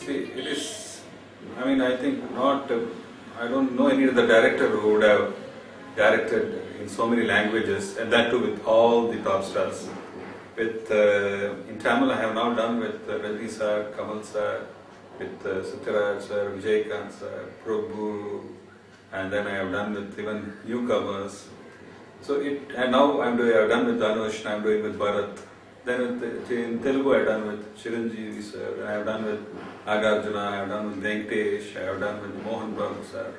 See, it is, I mean, I think not, I don't know any other director who would have directed in so many languages, and that too with all the top stars. With, in Tamil I have now done with Rajni sir, Kamal sir, with Satyaraj sir, Vijaykanth sir, Prabhu, and then I have done with even newcomers. So and now I've done with Dhanush, I'm doing with Bharat. Then in Telugu I have done with Chiranjeevi sir, I have done with Nagarjuna, I have done with Venkatesh, I have done with Mohan Babu sir.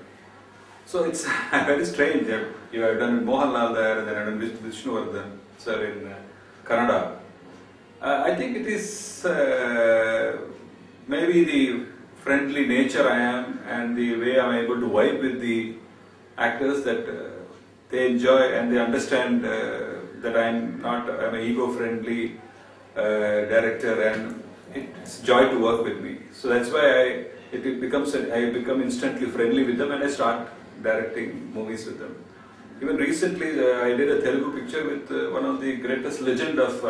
So it's very strange that you have done with Mohanlal there, and then I have done with Vishnuvardhan sir in Kannada. I think it is maybe the friendly nature I am and the way I am able to vibe with the actors that they enjoy and they understand that I'm an ego-friendly director, and it's joy to work with me. So that's why I become instantly friendly with them, and I start directing movies with them. Even recently I did a Telugu picture with one of the greatest legend of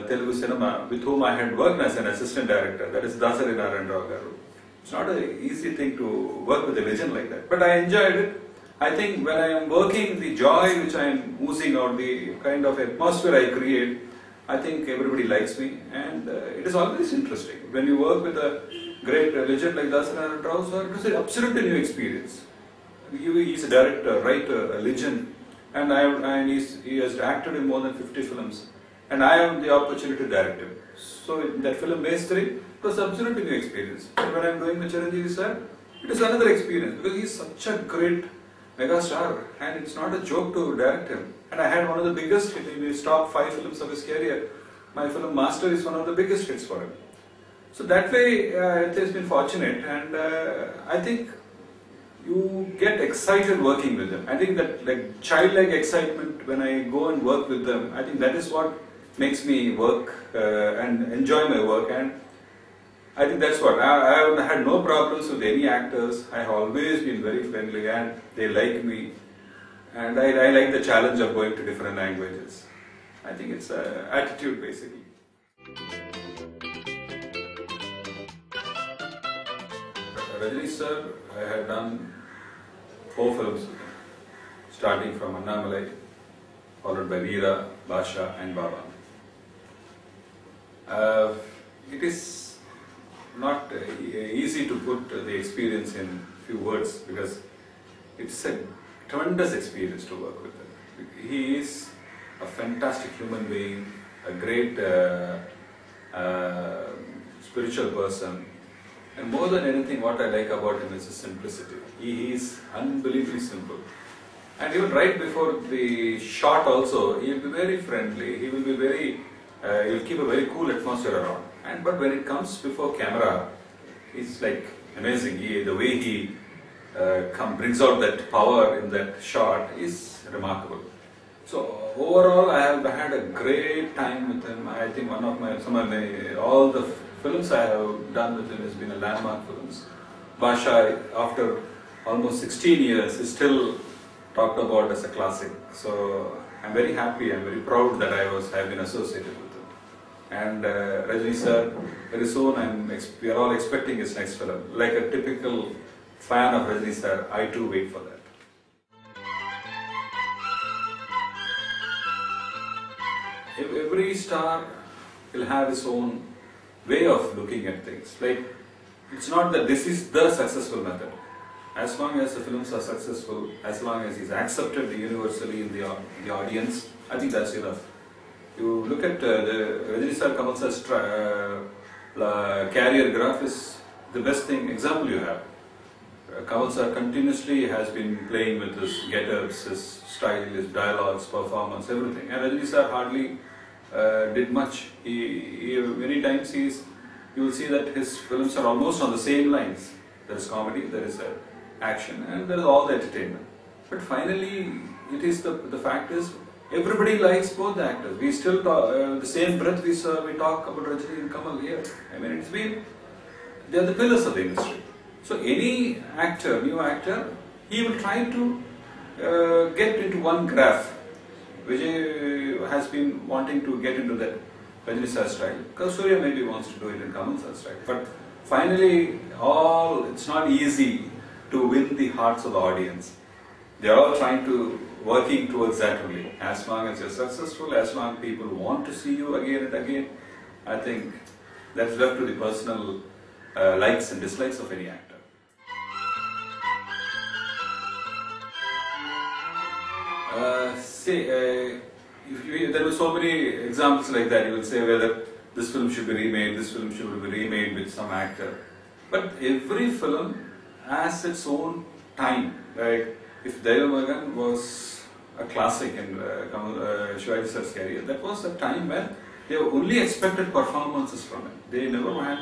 Telugu cinema, with whom I had worked as an assistant director, that is Dasari Narayan Rao garu. It's not an easy thing to work with a legend like that, but I enjoyed it. I think when I am working, the joy which I am oozing out, the kind of atmosphere I create, I think everybody likes me, and it is always interesting. When you work with a great legend like Dasari Narayan Rao, so it is an absolutely new experience. He is a director, writer, a legend, and he has acted in more than 50 films. And I have the opportunity to direct him. So in that film Base 3, it was absolutely new experience. And when I am doing with Chiranjeevi sir, it is another experience, because he is such a great mega star, and it's not a joke to direct him. And I had one of the biggest hits in his top 5 films of his career. My film Master is one of the biggest hits for him. So that way it has been fortunate, and I think you get excited working with them. I think that like childlike excitement when I go and work with them, I think that is what makes me work and enjoy my work, and I think that's what. I have had no problems with any actors. I have always been very friendly, and they like me, and I like the challenge of going to different languages. I think it's attitude basically. Rajni sir, I had done 4 films with him, starting from Annamalai, followed by Veera, Basha and Baba. It is not easy to put the experience in few words, because it's a tremendous experience to work with him. He is a fantastic human being, a great spiritual person, and more than anything what I like about him is his simplicity. He is unbelievably simple. And even right before the shot also, he will be very friendly, he will be very, he will keep a very cool atmosphere around. But when it comes before camera, it's like amazing. The way he brings out that power in that shot is remarkable. So overall, I have had a great time with him. I think all the films I have done with him has been a landmark films. Basha, after almost 16 years, is still talked about as a classic. So I'm very happy, I'm very proud that I have been associated with him. And Rajni sir, very soon we are all expecting his next film. Like a typical fan of Rajni sir, I too wait for that. Every star will have his own way of looking at things. Like, it's not that this is the successful method. As long as the films are successful, as long as he's accepted universally in the audience, I think that's enough. You look at the Rajni sir, Kamal sir's career graph is the best example you have. Kamal sir continuously has been playing with his get-ups, his style, his dialogues, performance, everything. And Rajni sir hardly did much. Many times you will see that his films are almost on the same lines. There is comedy, there is action, and there is all the entertainment. But finally, it is the fact is, everybody likes both the actors. We still talk, the same breath we talk about Rajni and Kamal here. I mean, they are the pillars of the industry. So any actor, new actor, he will try to get into one graph. Vijay has been wanting to get into that Rajini sir style, because Surya maybe wants to do it in Kamal sir style. But finally, it's not easy to win the hearts of the audience. They are all trying to working towards that only. As long as you're successful, as long as people want to see you again and again, I think that's left to the personal likes and dislikes of any actor. There were so many examples like that. You will say whether this film should be remade, this film should be remade with some actor. But every film has its own time. Right? If Devamagan was a classic in Shivaji sir's career, that was a time when they only expected performances from him. They never had.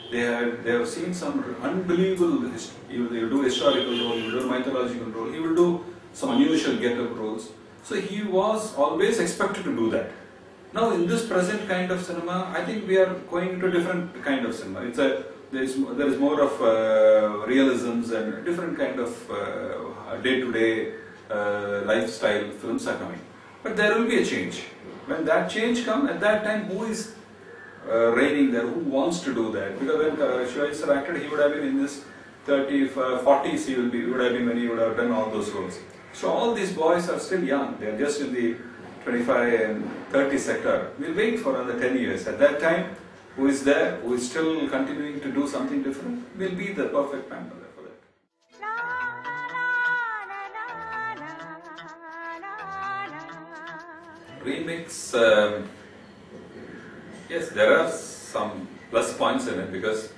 They have seen some unbelievable. He will do historical role, he will do mythological role, he will do some unusual get-up roles. So he was always expected to do that. Now in this present kind of cinema, I think we are going into a different kind of cinema. There is more of realisms and different kind of day-to-day lifestyle films are coming. But there will be a change. When that change comes, at that time, who is reigning there? Who wants to do that? Because when Shivaji sir acted, he would have been in his 30s, 40s. He would have been when he would have done all those roles. So all these boys are still young. They are just in the 25 and 30 sector. We'll wait for another 10 years. At that time, who is there, who is still continuing to do something different, will be the perfect man for that. Remix, yes, there are some plus points in it, because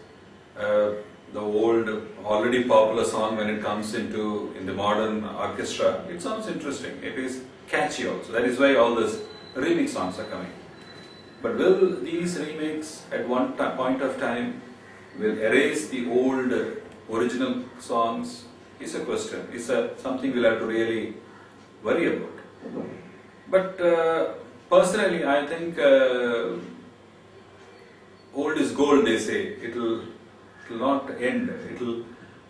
the old, already popular song, when it comes in the modern orchestra, it sounds interesting. It is catchy also. That is why all these remix songs are coming. But will these remakes at one point of time will erase the old original songs? Is a question. It's something we'll have to really worry about. But personally, I think old is gold, they say. It will not end. In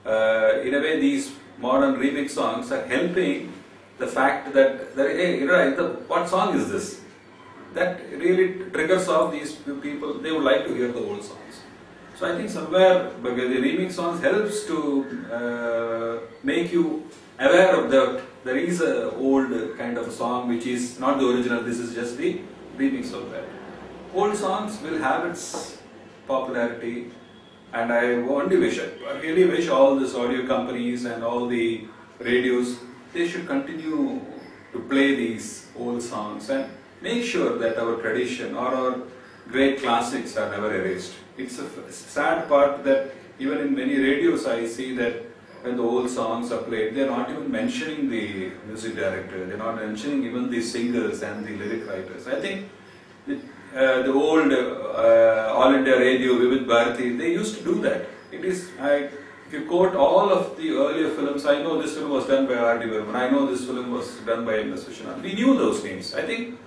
a way, these modern remix songs are helping the fact that hey, right, what song is this? That really triggers off these people. They would like to hear the old songs. So I think somewhere the remix songs helps to make you aware of that there is a old kind of a song which is not the original. This is just the remix of that. Old songs will have its popularity. And I really wish all these audio companies and all the radios, they should continue to play these old songs and make sure that our tradition or our great classics are never erased. It's a sad part that even in many radios I see that when the old songs are played, they're not even mentioning the music director, they're not mentioning even the singers and the lyric writers. I think the old All India Radio, Vivid Bharati, they used to do that. If you quote all of the earlier films, I know this film was done by R.D. Burman, I know this film was done by M.S. Vishwanath. We knew those names. I think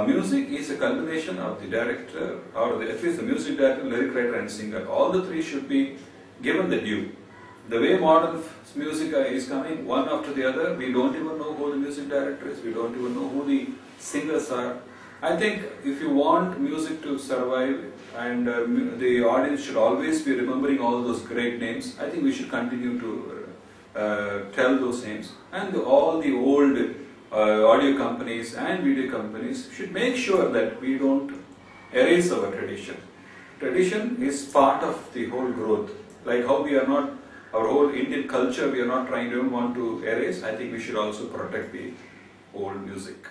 music is a culmination of the director, or at least the music director, lyric writer and singer. All the three should be given the due. The way modern music is coming, one after the other, we don't even know who the music director is, we don't even know who the singers are. I think if you want music to survive and the audience should always be remembering all those great names, I think we should continue to tell those names. And all the old audio companies and video companies should make sure that we don't erase our tradition. Tradition is part of the whole growth. Like how we are not, our whole Indian culture, we are not trying to want to erase. I think we should also protect the old music.